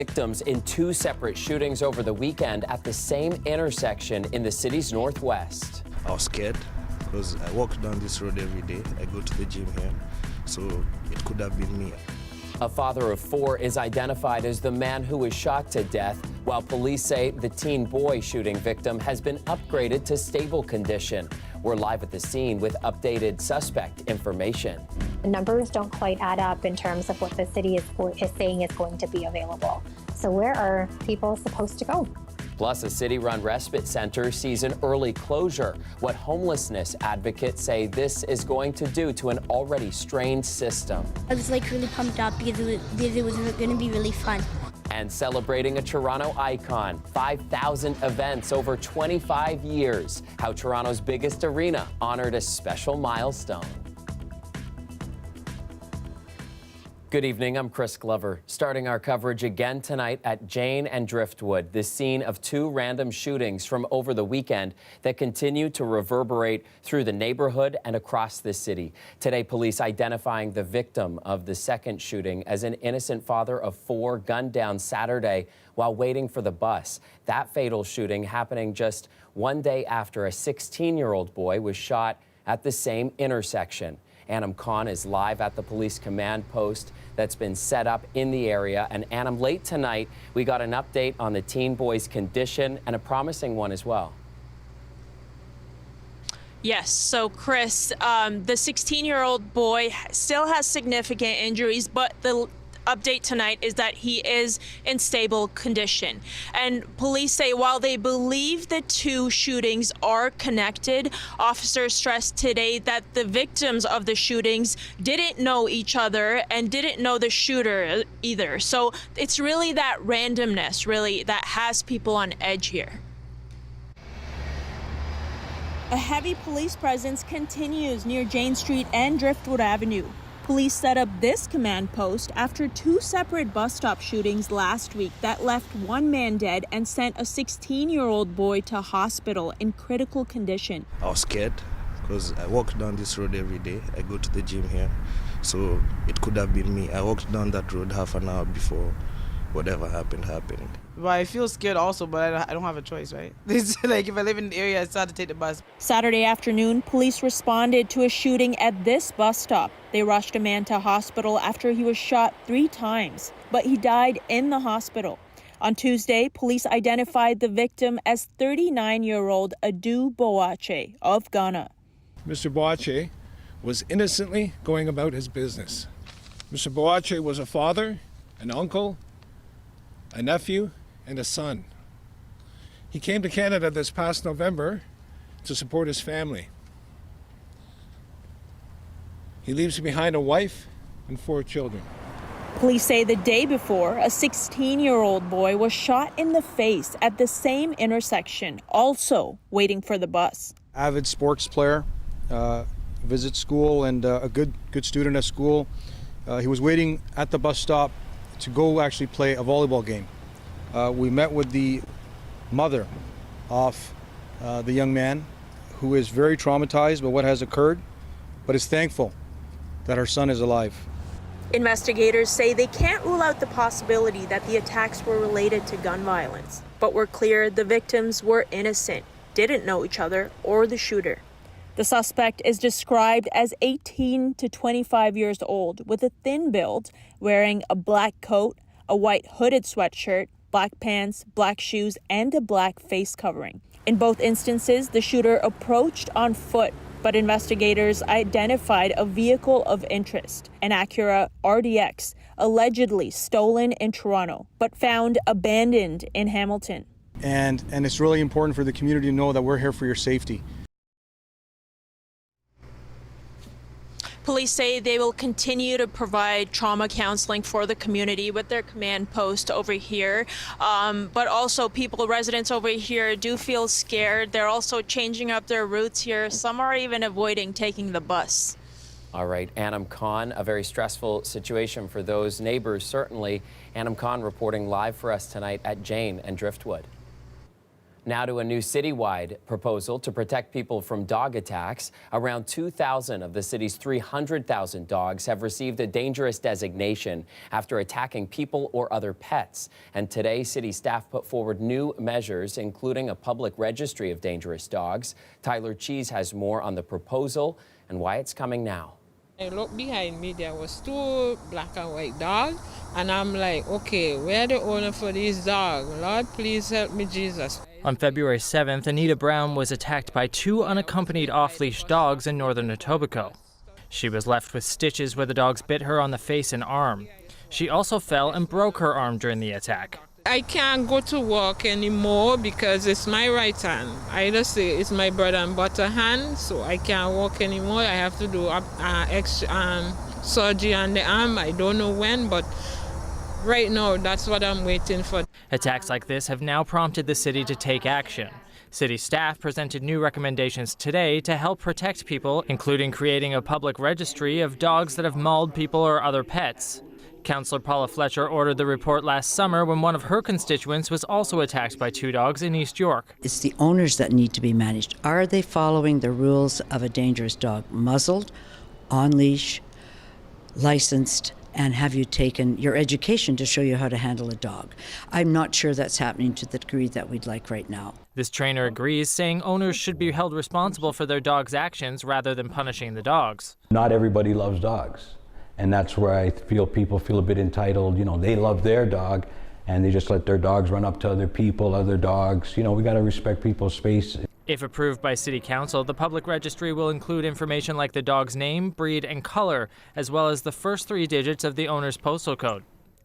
Victims in two separate shootings over the weekend at the same intersection in the city's northwest. I was scared because I walk down this road every day. I go to the gym here, so it could have been me. A father of four is identified as the man who was shot to death, while police say the teen boy shooting victim has been upgraded to stable condition. We're live at the scene with updated suspect information. The numbers don't quite add up in terms of what the city is saying is going to be available. So where are people supposed to go? Plus, a city-run respite center sees an early closure. What homelessness advocates say this is going to do to an already strained system. I was really pumped up because it was going to be really fun. And celebrating a Toronto icon, 5,000 events over 25 years. How Toronto's biggest arena honored a special milestone. Good evening, I'm Chris Glover. Starting our coverage again tonight at Jane and Driftwood, the scene of two random shootings from over the weekend that continue to reverberate through the neighborhood and across the city. Today, police identifying the victim of the second shooting as an innocent father of four gunned down Saturday while waiting for the bus. That fatal shooting happening just one day after a 16-year-old boy was shot at the same intersection. Anam Khan is live at the police command post that's been set up in the area. And Anam, late tonight, we got an update on the teen boy's condition and a promising one as well. Yes, so Chris, the 16-year-old boy still has significant injuries, but the update tonight is that he is in stable condition. And police say while they believe the two shootings are connected, officers stressed today that the victims of the shootings didn't know each other and didn't know the shooter either. So it's really that randomness, really, that has people on edge here. A heavy police presence continues near Jane Street and Driftwood Avenue. Police set up this command post after two separate bus stop shootings last week that left one man dead and sent a 16-year-old boy to hospital in critical condition. I was scared because I walk down this road every day. I go to the gym here, so it could have been me. I walked down that road half an hour before whatever happened. But I feel scared also, but I don't have a choice, right? It's like if I live in the area, I still have to take the bus. Saturday afternoon, police responded to a shooting at this bus stop. They rushed a man to hospital after he was shot 3 times, but he died in the hospital. On Tuesday, police identified the victim as 39-year-old Adu Boache of Ghana. Mr. Boache was innocently going about his business. Mr. Boache was a father, an uncle, a nephew, and a son. He came to Canada this past November to support his family. He leaves behind a wife and 4 children. Police say the day before, a 16-year-old boy was shot in the face at the same intersection, also waiting for the bus. Avid sports player, visits school and a good student at school. He was waiting at the bus stop to go actually play a volleyball game. We met with the mother of the young man, who is very traumatized by what has occurred, but is thankful that her son is alive. Investigators say they can't rule out the possibility that the attacks were related to gun violence, but were clear the victims were innocent, didn't know each other or the shooter. The suspect is described as 18 to 25 years old with a thin build, wearing a black coat, a white hooded sweatshirt, black pants, black shoes, and a black face covering. In both instances, the shooter approached on foot, but investigators identified a vehicle of interest, an Acura RDX, allegedly stolen in Toronto, but found abandoned in Hamilton. And it's really important for the community to know that we're here for your safety. Police say they will continue to provide trauma counseling for the community with their command post over here. But also residents over here do feel scared. They're also changing up their routes here. Some are even avoiding taking the bus. All right, Anam Khan, a very stressful situation for those neighbors, certainly. Anam Khan reporting live for us tonight at Jane and Driftwood. Now to a new citywide proposal to protect people from dog attacks. Around 2,000 of the city's 300,000 dogs have received a dangerous designation after attacking people or other pets. And today, city staff put forward new measures, including a public registry of dangerous dogs. Tyler Cheese has more on the proposal and why it's coming now. I looked behind me, there was two black and white dogs, and I'm like, okay, where the owner for these dogs? Lord, please help me, Jesus. On February 7th, Anita Brown was attacked by two unaccompanied off-leash dogs in northern Etobicoke. She was left with stitches where the dogs bit her on the face and arm. She also fell and broke her arm during the attack. I can't go to work anymore because it's my right hand. I just say it's my bread and butter hand, so I can't walk anymore. I have to do surgery on the arm. I don't know when, but right now that's what I'm waiting for. Attacks like this have now prompted the city to take action. City staff presented new recommendations today to help protect people, including creating a public registry of dogs that have mauled people or other pets. Councillor Paula Fletcher ordered the report last summer when one of her constituents was also attacked by two dogs in East York. It's the owners that need to be managed. Are they following the rules of a dangerous dog? Muzzled, on leash, licensed, and have you taken your education to show you how to handle a dog? I'm not sure that's happening to the degree that we'd like right now. This trainer agrees, saying owners should be held responsible for their dog's actions rather than punishing the dogs. Not everybody loves dogs. And that's where I feel people feel a bit entitled. You know, they love their dog and they just let their dogs run up to other people, other dogs. You know, we got to respect people's space. If approved by City Council, the public registry will include information like the dog's name, breed, and color, as well as the first 3 digits of the owner's postal code.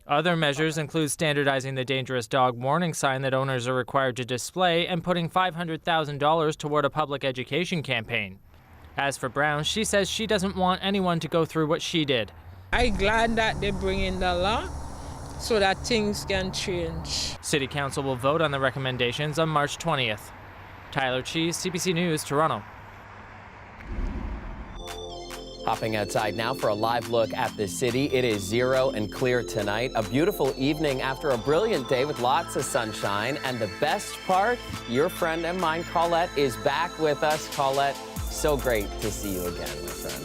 Other measures include standardizing the dangerous dog warning sign that owners are required to display and putting $500,000 toward a public education campaign. As for Brown, she says she doesn't want anyone to go through what she did. I'm glad that they bring in the law so that things can change. City Council will vote on the recommendations on March 20th. Tyler Cheese, CBC News, Toronto. Hopping outside now for a live look at the city. It is 0 and clear tonight. A beautiful evening after a brilliant day with lots of sunshine. And the best part, your friend and mine, Colette, is back with us. Colette, so great to see you again, my friend.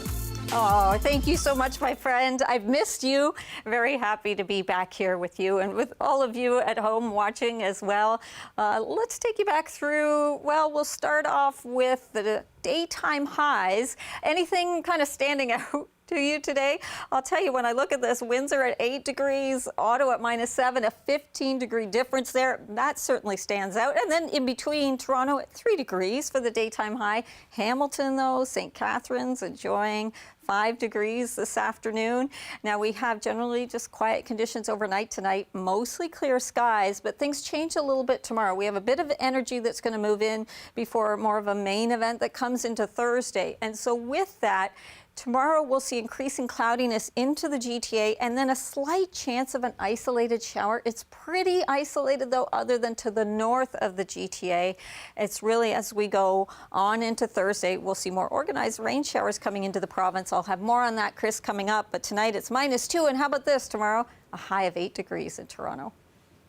Oh, thank you so much, my friend. I've missed you. Very happy to be back here with you and with all of you at home watching as well. Let's take you back through, well, we'll start off with the daytime highs. Anything kind of standing out to you today? I'll tell you, when I look at this, Windsor at 8 degrees, Ottawa at -7, a 15-degree difference there. That certainly stands out. And then in between, Toronto at 3 degrees for the daytime high. Hamilton, though, St. Catharines enjoying 5 degrees this afternoon. Now we have generally just quiet conditions overnight tonight, mostly clear skies, but things change a little bit tomorrow. We have a bit of energy that's going to move in before more of a main event that comes into Thursday. And so with that, tomorrow we'll see increasing cloudiness into the GTA and then a slight chance of an isolated shower. It's pretty isolated though, other than to the north of the GTA. It's really, as we go on into Thursday, we'll see more organized rain showers coming into the province. I'll have more on that, Chris, coming up. But tonight it's -2. And how about this tomorrow? A high of 8 degrees in Toronto.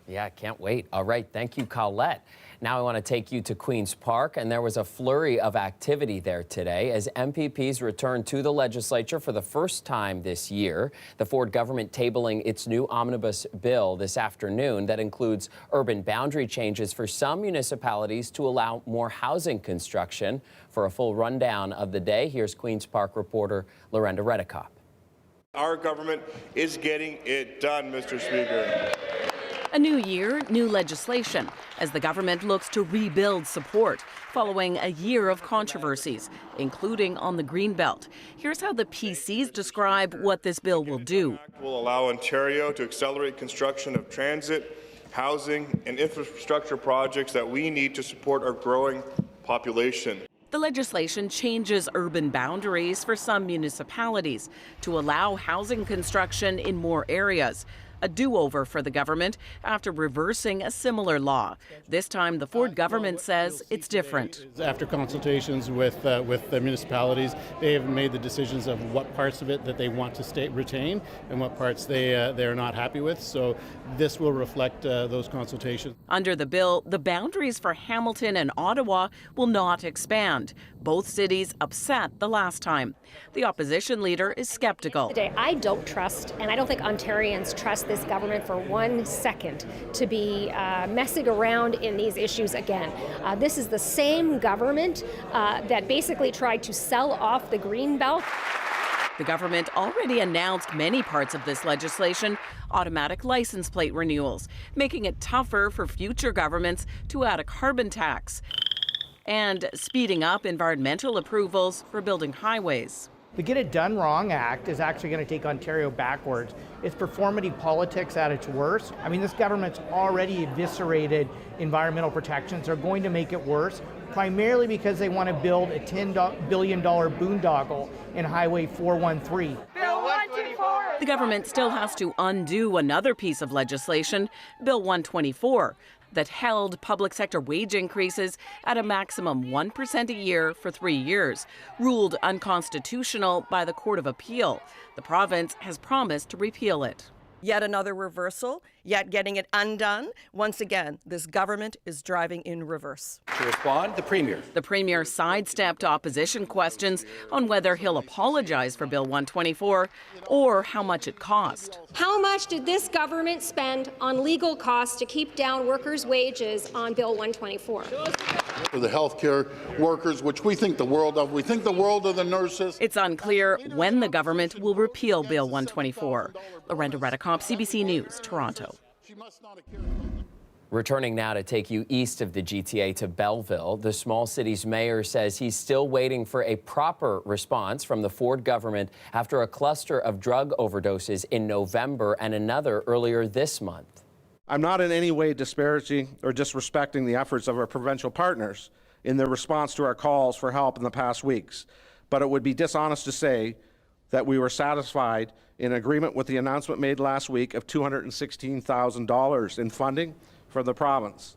Yeah, can't wait. All right, thank you, Colette. Now I want to take you to Queen's Park, and there was a flurry of activity there today as MPPs returned to the legislature for the first time this year. The Ford government tabling its new omnibus bill this afternoon that includes urban boundary changes for some municipalities to allow more housing construction. For a full rundown of the day, here's Queen's Park reporter Lorenda Redekop. Our government is getting it done, Mr. Speaker. A new year, new legislation, as the government looks to rebuild support following a year of controversies, including on the Greenbelt. Here's how the PCs describe what this bill will do. It will allow Ontario to accelerate construction of transit, housing, and infrastructure projects that we need to support our growing population. The legislation changes urban boundaries for some municipalities to allow housing construction in more areas. a do-over for the government after reversing a similar law. This time, the Ford government says it's different. After consultations with the municipalities, they have made the decisions of what parts of it that they want to retain and what parts they are not happy with. So this will reflect those consultations. Under the bill, the boundaries for Hamilton and Ottawa will not expand. Both cities upset the last time. The opposition leader is skeptical. I don't trust, and I don't think Ontarians trust this government for 1 second to be messing around in these issues again. This is the same government that basically tried to sell off the Greenbelt. The government already announced many parts of this legislation, automatic license plate renewals, making it tougher for future governments to add a carbon tax, and speeding up environmental approvals for building highways. The Get It Done Wrong Act is actually going to take Ontario backwards. It's performative politics at its worst. I mean, this government's already eviscerated environmental protections. They're going to make it worse, primarily because they want to build a $10 billion boondoggle in Highway 413. Bill 124! The government still has to undo another piece of legislation, Bill 124, that held public sector wage increases at a maximum 1% a year for 3 years, ruled unconstitutional by the Court of Appeal. The province has promised to repeal it. Yet another reversal, yet getting it undone. Once again, this government is driving in reverse. To respond, the Premier. The Premier sidestepped opposition questions on whether he'll apologize for Bill 124 or how much it cost. How much did this government spend on legal costs to keep down workers' wages on Bill 124? For the healthcare workers, which we think the world of. We think the world of the nurses. It's unclear when the government will repeal Bill 124. Lorenda Redicomp, CBC News, Toronto. Returning now to take you east of the GTA to Belleville, the small city's mayor says he's still waiting for a proper response from the Ford government after a cluster of drug overdoses in November and another earlier this month. I'm not in any way disparaging or disrespecting the efforts of our provincial partners in their response to our calls for help in the past weeks, but it would be dishonest to say that we were satisfied in agreement with the announcement made last week of $216,000 in funding for the province.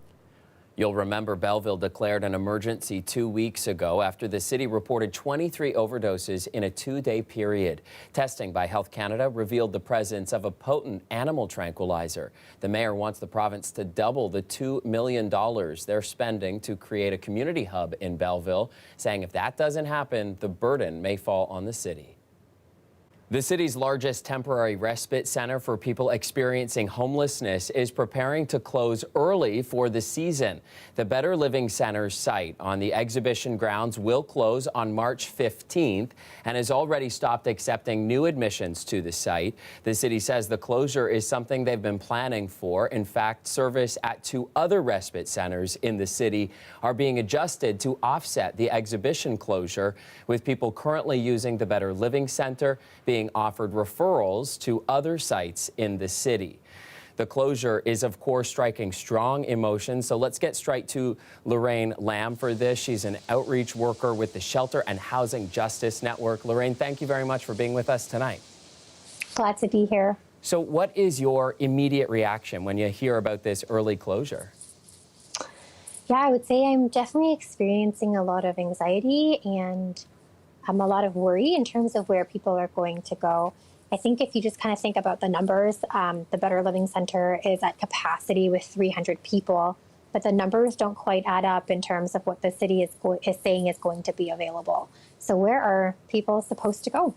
You'll remember Belleville declared an emergency 2 weeks ago after the city reported 23 overdoses in a 2-day period. Testing by Health Canada revealed the presence of a potent animal tranquilizer. The mayor wants the province to double the $2 million they're spending to create a community hub in Belleville, saying if that doesn't happen, the burden may fall on the city. The city's largest temporary respite center for people experiencing homelessness is preparing to close early for the season. The Better Living Center's site on the exhibition grounds will close on March 15th and has already stopped accepting new admissions to the site. The city says the closure is something they've been planning for. In fact, service at 2 other respite centers in the city are being adjusted to offset the exhibition closure, with people currently using the Better Living Center being offered referrals to other sites in the city. The closure is, of course, striking strong emotions. So let's get straight to Lorraine Lamb for this. She's an outreach worker with the Shelter and Housing Justice Network. Lorraine, thank you very much for being with us tonight. Glad to be here. So what is your immediate reaction when you hear about this early closure? Yeah, I would say I'm definitely experiencing a lot of anxiety and a lot of worry in terms of where people are going to go. I think if you just kind of think about the numbers, the Better Living Center is at capacity with 300 people, but the numbers don't quite add up in terms of what the city is saying is going to be available. So where are people supposed to go?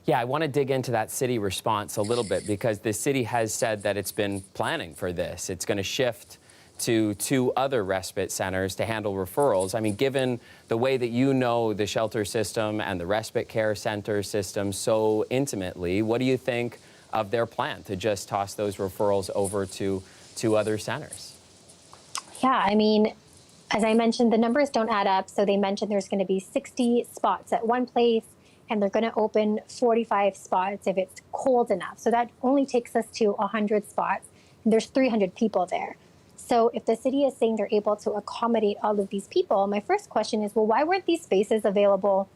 Yeah, I want to dig into that city response a little bit because the city has said that it's been planning for this. It's going to shift to 2 other respite centers to handle referrals. I mean, given the way that you know the shelter system and the respite care center system so intimately, what do you think of their plan to just toss those referrals over to 2 other centers? Yeah, I mean, as I mentioned, the numbers don't add up. So they mentioned there's going to be 60 spots at one place, and they're going to open 45 spots if it's cold enough. So that only takes us to 100 spots. And there's 300 people there. So if the city is saying they're able to accommodate all of these people, my first question is, well, why weren't these spaces available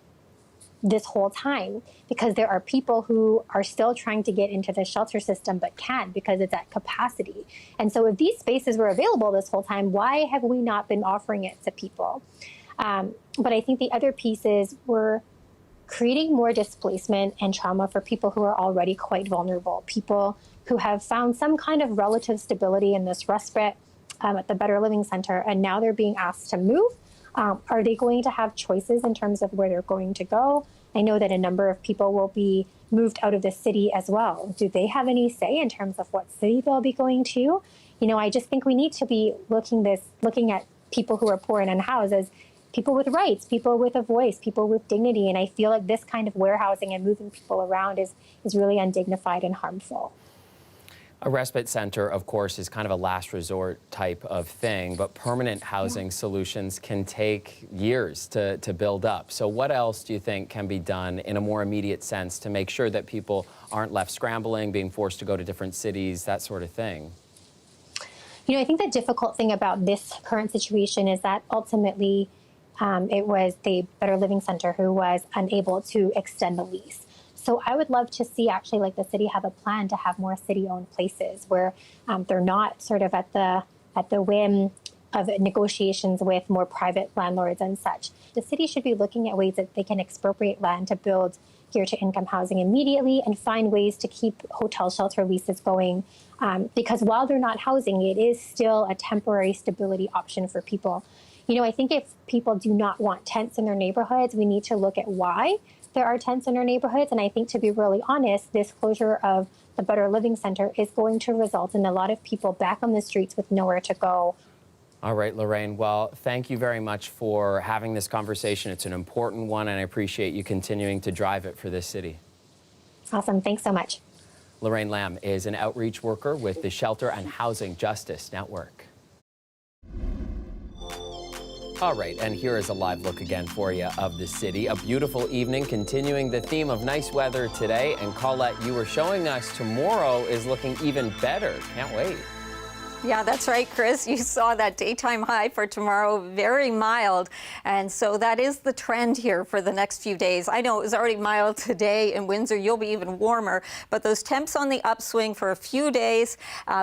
this whole time, because there are people who are still trying to get into the shelter system but can't because it's at capacity. And so if these spaces were available this whole time, why have we not been offering it to people? But I think the other piece is we're creating more displacement and trauma for people who are already quite vulnerable, people who have found some kind of relative stability in this respite at the Better Living Center, and now they're being asked to move. Are they going to have choices in terms of where they're going to go? I know that a number of people will be moved out of the city as well. Do they have any say in terms of what city they'll be going to? You know, I just think we need to be looking at people who are poor and unhoused as people with rights, people with a voice, people with dignity. And I feel like this kind of warehousing and moving people around is really undignified and harmful. A respite center, of course, is kind of a last resort type of thing, but permanent housing solutions can take years to build up. So what else do you think can be done in a more immediate sense to make sure that people aren't left scrambling, being forced to go to different cities, that sort of thing? You know, I think the difficult thing about this current situation is that ultimately it was the Better Living Center who was unable to extend the lease. So I would love to see actually like the city have a plan to have more city-owned places where they're not sort of at the whim of negotiations with more private landlords and such. The city should be looking at ways that they can expropriate land to build geared-to-income housing immediately and find ways to keep hotel shelter leases going. Because while they're not housing, it is still a temporary stability option for people. You know, I think if people do not want tents in their neighborhoods, we need to look at why there are tents in our neighborhoods. And I think, to be really honest, this closure of the Better Living Center is going to result in a lot of people back on the streets with nowhere to go. All right, Lorraine. Well, thank you very much for having this conversation. It's an important one, and I appreciate you continuing to drive it for this city. Awesome. Thanks so much. Lorraine Lamb is an outreach worker with the Shelter and Housing Justice Network. All right, and here is a live look again for you of the city. A beautiful evening, continuing the theme of nice weather today. And Colette, you were showing us tomorrow is looking even better. Can't wait. Yeah, that's right, Chris. You saw that daytime high for tomorrow, very mild. And so that is the trend here for the next few days. I know it was already mild today in Windsor. You'll be even warmer. But those temps on the upswing for a few days.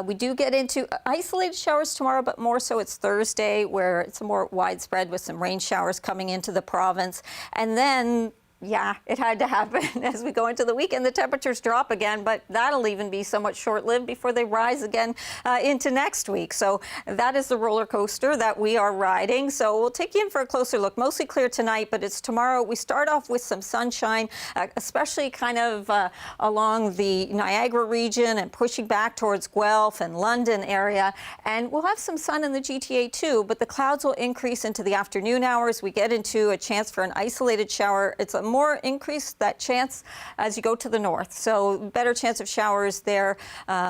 We do get into isolated showers tomorrow, but more so it's Thursday, where it's more widespread with some rain showers coming into the province. And then yeah, it had to happen as we go into the weekend. The temperatures drop again, but that'll even be somewhat short-lived before they rise again into next week. So that is the roller coaster that we are riding. So we'll take you in for a closer look. Mostly clear tonight, but it's tomorrow. We start off with some sunshine, especially kind of along the Niagara region and pushing back towards Guelph and London area. And we'll have some sun in the GTA too, but the clouds will increase into the afternoon hours. We get into a chance for an isolated shower. It's a more increase that chance as you go to the north. So better chance of showers there,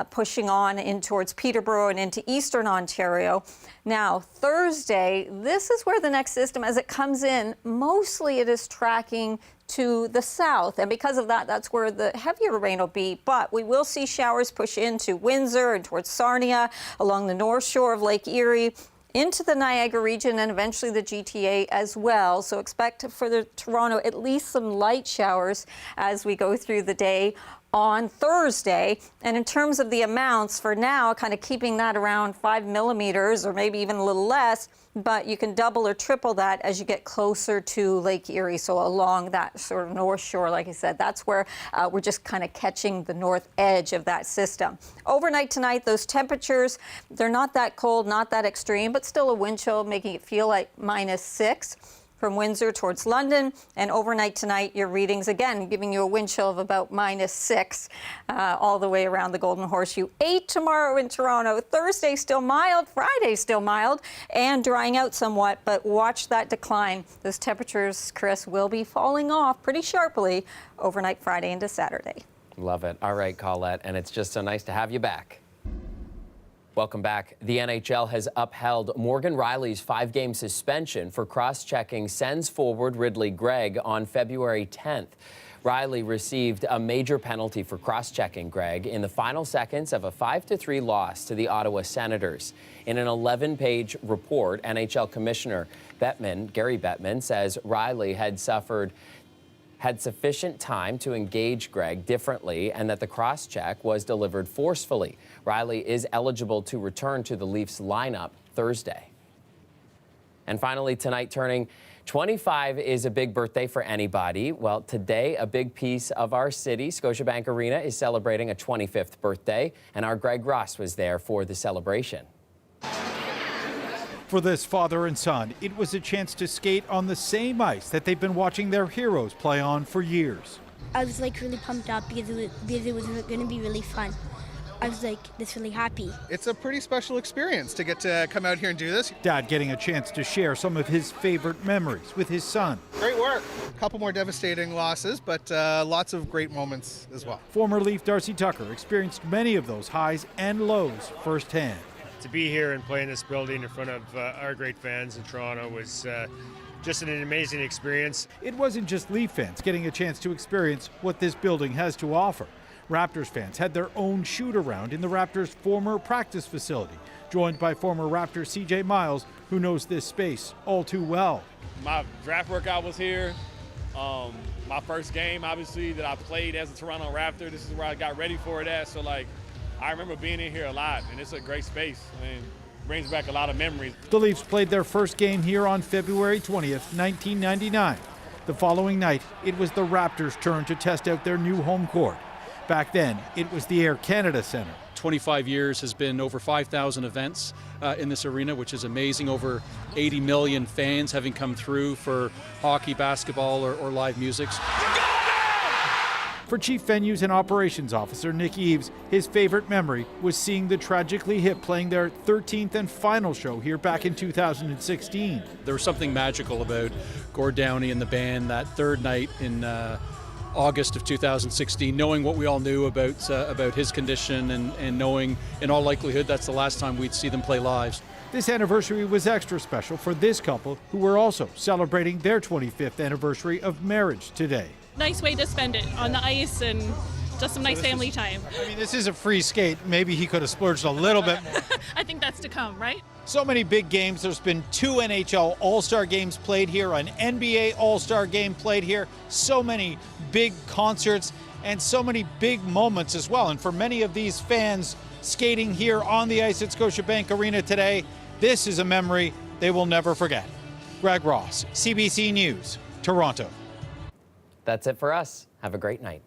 pushing on in towards Peterborough and into eastern Ontario. Now, Thursday, this is where the next system, as it comes in, mostly it is tracking to the south. And because of that, that's where the heavier rain will be. But we will see showers push into Windsor and towards Sarnia, along the north shore of Lake Erie, into the Niagara region and eventually the GTA as well. So expect for the Toronto at least some light showers as we go through the day on Thursday. And in terms of the amounts for now, kind of keeping that around 5 millimeters or maybe even a little less, but you can double or triple that as you get closer to Lake Erie. So along that sort of north shore, like I said, that's where we're just kind of catching the north edge of that system. Overnight tonight, those temperatures, they're not that cold, not that extreme, but still a wind chill making it feel like -6. From Windsor towards London, and overnight tonight, your readings again giving you a wind chill of about -6 all the way around the Golden Horseshoe. 8 tomorrow in Toronto. Thursday still mild, Friday still mild, and drying out somewhat, but watch that decline. Those temperatures, Chris, will be falling off pretty sharply overnight Friday into Saturday. Love it. All right, Colette, and it's just so nice to have you back. Welcome back. The NHL has upheld Morgan Rielly's 5-game suspension for cross-checking sends forward Ridley Gregg on February 10th. Rielly received a major penalty for cross-checking Gregg in the final seconds of a 5-3 loss to the Ottawa Senators. In an 11-page report, NHL Commissioner Gary Bettman says Rielly had suffered had sufficient time to engage Greg differently and that the cross-check was delivered forcefully. Riley is eligible to return to the Leafs lineup Thursday. And finally tonight, turning 25 is a big birthday for anybody. Well, today, a big piece of our city, Scotiabank Arena, is celebrating a 25th birthday, and our Greg Ross was there for the celebration. For this father and son, it was a chance to skate on the same ice that they've been watching their heroes play on for years. I was like really pumped up because it was going to be really fun. I was like this really happy. It's a pretty special experience to get to come out here and do this. Dad getting a chance to share some of his favorite memories with his son. Great work. A couple more devastating losses, but lots of great moments as well. Former Leaf Darcy Tucker experienced many of those highs and lows firsthand. To be here and play in this building in front of our great fans in Toronto was just an amazing experience. It wasn't just Leaf fans getting a chance to experience what this building has to offer. Raptors fans had their own shoot-around in the Raptors' former practice facility, joined by former Raptor CJ Miles, who knows this space all too well. My draft workout was here. My first game, obviously, that I played as a Toronto Raptor. This is where I got ready for it at. So, I remember being in here a lot, and it's a great space. Brings back a lot of memories. The Leafs played their first game here on February 20th, 1999. The following night, it was the Raptors' turn to test out their new home court. Back then, it was the Air Canada Centre. 25 years has been over 5,000 events in this arena, which is amazing. Over 80 million fans having come through for hockey, basketball, or live music. For Chief Venues and Operations Officer Nick Eves, his favorite memory was seeing the Tragically Hip playing their 13th and final show here back in 2016. There was something magical about Gord Downey and the band that third night in August of 2016, knowing what we all knew about his condition and knowing in all likelihood that's the last time we'd see them play live. This anniversary was extra special for this couple who were also celebrating their 25th anniversary of marriage today. Nice way to spend it on the ice and just some nice family time. I mean, this is a free skate. Maybe he could have splurged a little bit more. I think that's to come, right? So many big games. There's been 2 NHL All-Star games played here, an NBA All-Star game played here, so many big concerts and so many big moments as well. And for many of these fans skating here on the ice at Scotiabank Arena today, this is a memory they will never forget. Greg Ross, CBC News, Toronto. That's it for us. Have a great night.